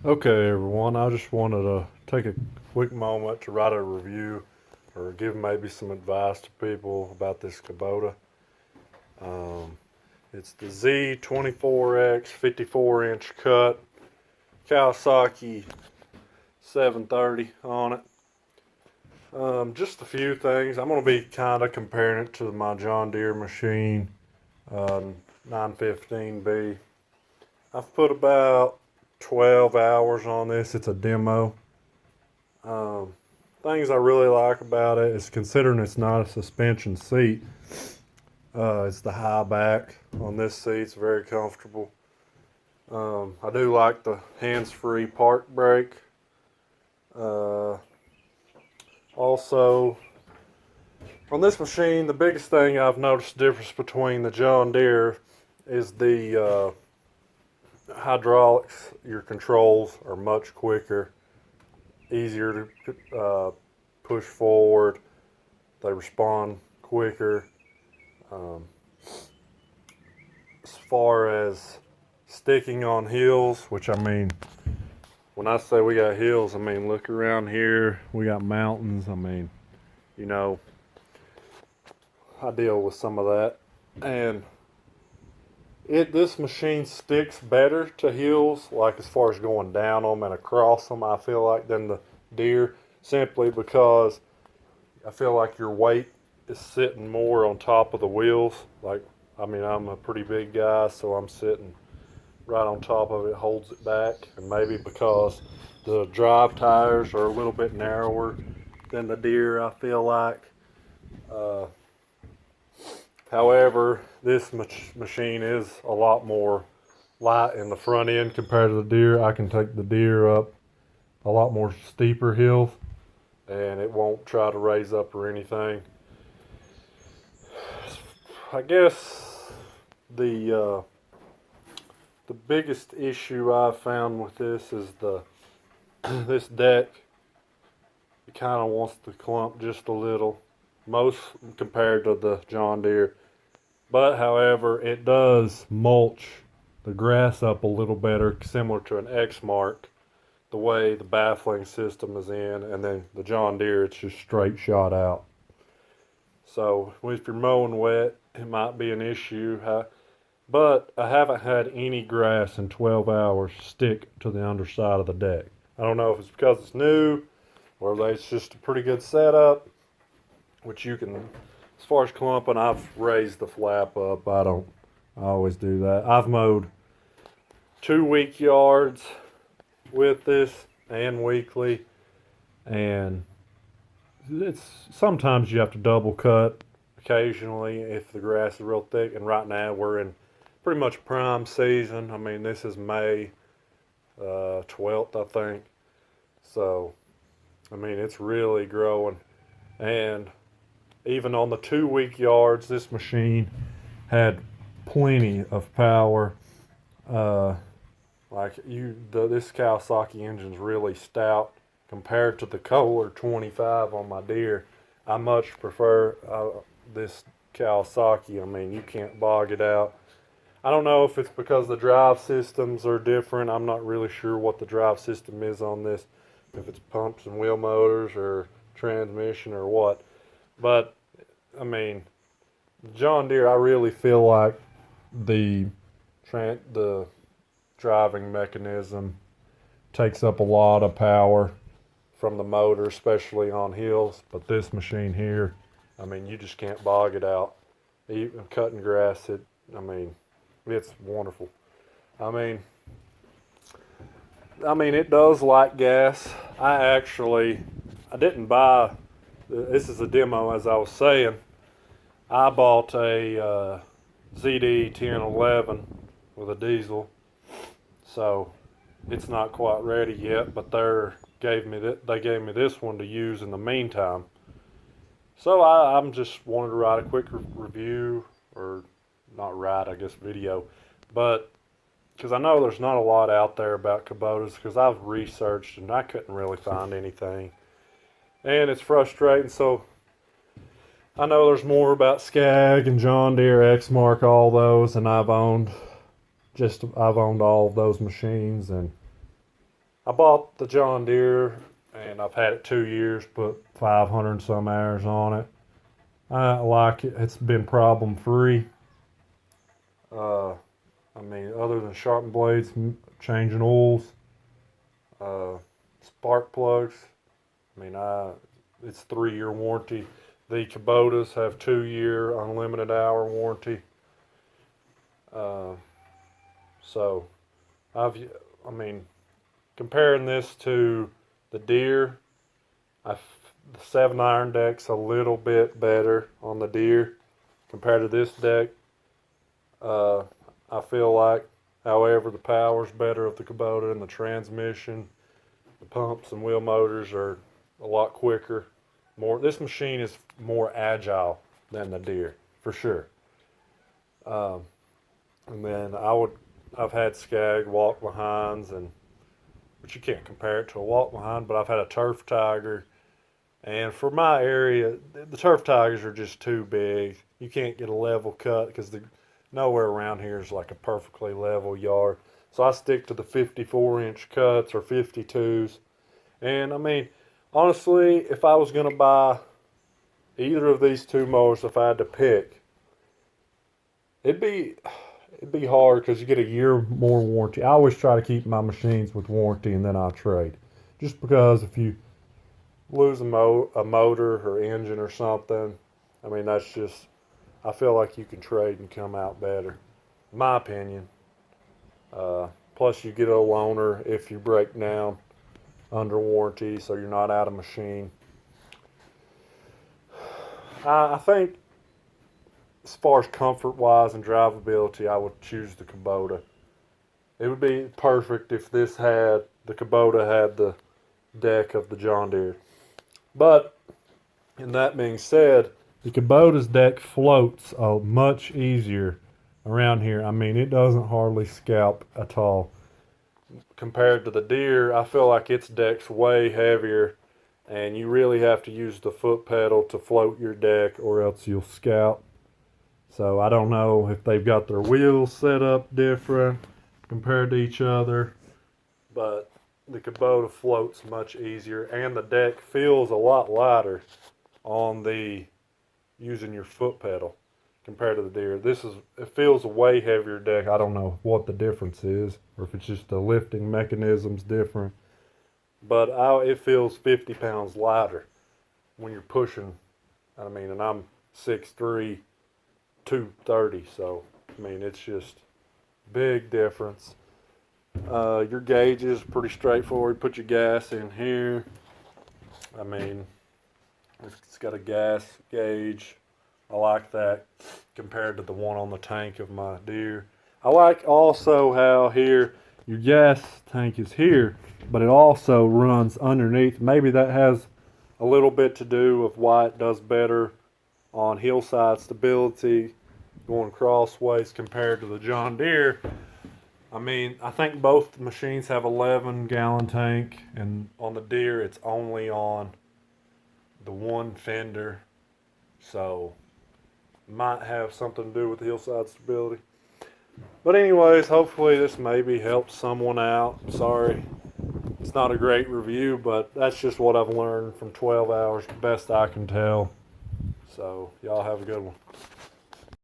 Okay, everyone, I just wanted to take a quick moment to write a review or give maybe some advice to people about this Kubota. Um, it's the Z24x 54-inch cut Kawasaki 730 on it. Just a few things. I'm going to be kind of comparing it to my John Deere machine, 915B. I've put about 12 hours on this. It's a demo. Um, Things I really like about it is considering it's not a suspension seat. It's the high back on this seat. It's very comfortable. I do like the hands-free park brake. Also, on this machine, the biggest thing I've noticed the difference between the John Deere is the hydraulics. Your controls are much quicker, easier to push forward. They respond quicker. As far as sticking on hills, which I mean, when I say we got hills, I mean look around here. We got mountains. I mean, you know, I deal with some of that, and this machine sticks better to hills, like as far as going down them and across them, I feel like, than the Deere, simply because I feel like your weight is sitting more on top of the wheels. Like, I mean, I'm a pretty big guy, so I'm sitting right on top of it, holds it back, and maybe because the drive tires are a little bit narrower than the Deere, I feel like. Uh, However, this machine is a lot more light in the front end compared to the Deere. I can take the Deere up a lot more steeper hills, and it won't try to raise up or anything. I guess the biggest issue I've found with this is this deck. It kind of wants to clump just a little, most compared to the John Deere. But however, it does mulch the grass up a little better, similar to an X mark, the way the baffling system is in, and then the John Deere, it's just straight shot out. So if you're mowing wet, it might be an issue. But I haven't had any grass in 12 hours stick to the underside of the deck. I don't know if it's because it's new or it's just a pretty good setup, which you can, as far as clumping, I've raised the flap up. I always do that. I've mowed 2 week yards with this and weekly, and sometimes you have to double cut occasionally if the grass is real thick, and right now we're in pretty much prime season. I mean, this is May 12th, I think. So, I mean, it's really growing, and even on the 2 week yards, this machine had plenty of power. This Kawasaki engine's really stout compared to the Kohler 25 on my Deere. I much prefer this Kawasaki. I mean, you can't bog it out. I don't know if it's because the drive systems are different. I'm not really sure what the drive system is on this, if it's pumps and wheel motors or transmission or what. But I mean, John Deere, I really feel like the driving mechanism takes up a lot of power from the motor, especially on hills. But this machine here, I mean, you just can't bog it out. Even cutting grass, it's wonderful. I mean, it does like gas. I didn't buy. This is a demo, as I was saying. I bought a ZD 1011 with a diesel, so it's not quite ready yet. But they gave me this one to use in the meantime. So I'm just wanted to write a quick review, or not write, I guess, video, but because I know there's not a lot out there about Kubotas, because I've researched and I couldn't really find anything, and it's frustrating. So I know there's more about Skag and John Deere, Exmark, all those, and I've owned all of those machines, and I bought the John Deere and I've had it 2 years, put 500 and some hours on it. I like it. It's been problem free. I mean, other than sharpening blades, changing oils, spark plugs. I mean, it's 3-year warranty. The Kubotas have 2-year unlimited hour warranty. So, I mean, comparing this to the Deere, the 7-iron deck's a little bit better on the Deere compared to this deck. I feel like, however, the power's better of the Kubota, and the transmission, the pumps and wheel motors are a lot quicker. This machine is more agile than the Deere, for sure. And then I've had Skag walk behinds, but you can't compare it to a walk behind. But I've had a Turf Tiger, and for my area, the Turf Tigers are just too big. You can't get a level cut because nowhere around here is like a perfectly level yard. So I stick to the 54-inch cuts or 52s. And I mean, honestly, if I was going to buy either of these two mowers, if I had to pick, it'd be hard because you get a year more warranty. I always try to keep my machines with warranty and then I'll trade. Just because if you lose a motor or engine or something, I mean, that's just, I feel like you can trade and come out better, in my opinion. Plus you get a loaner if you break down under warranty, so you're not out of machine. I think as far as comfort wise and drivability, I would choose the Kubota. It would be perfect if the Kubota had the deck of the John Deere. But in that being said, the Kubota's deck floats much easier around here. I mean, it doesn't hardly scalp at all. Compared to the Deere, I feel like its deck's way heavier, and you really have to use the foot pedal to float your deck or else you'll scalp. So I don't know if they've got their wheels set up different compared to each other, but the Kubota floats much easier, and the deck feels a lot lighter on using your foot pedal compared to the Deere. It feels a way heavier deck. I don't know what the difference is, or if it's just the lifting mechanism's different, but it feels 50 pounds lighter when you're pushing. I mean, and I'm 6'3", 230, so I mean, it's just big difference. Your gauge is pretty straightforward. Put your gas in here. I mean, it's got a gas gauge. I like that compared to the one on the tank of my Deere. I like also how here your gas tank is here, but it also runs underneath. Maybe that has a little bit to do with why it does better on hillside stability going crossways compared to the John Deere. I mean, I think both machines have 11-gallon tank, and on the Deere it's only on the one fender, so might have something to do with the hillside stability. But anyways, hopefully this maybe helped someone out. Sorry, it's not a great review, but that's just what I've learned from 12 hours, best I can tell. So y'all have a good one.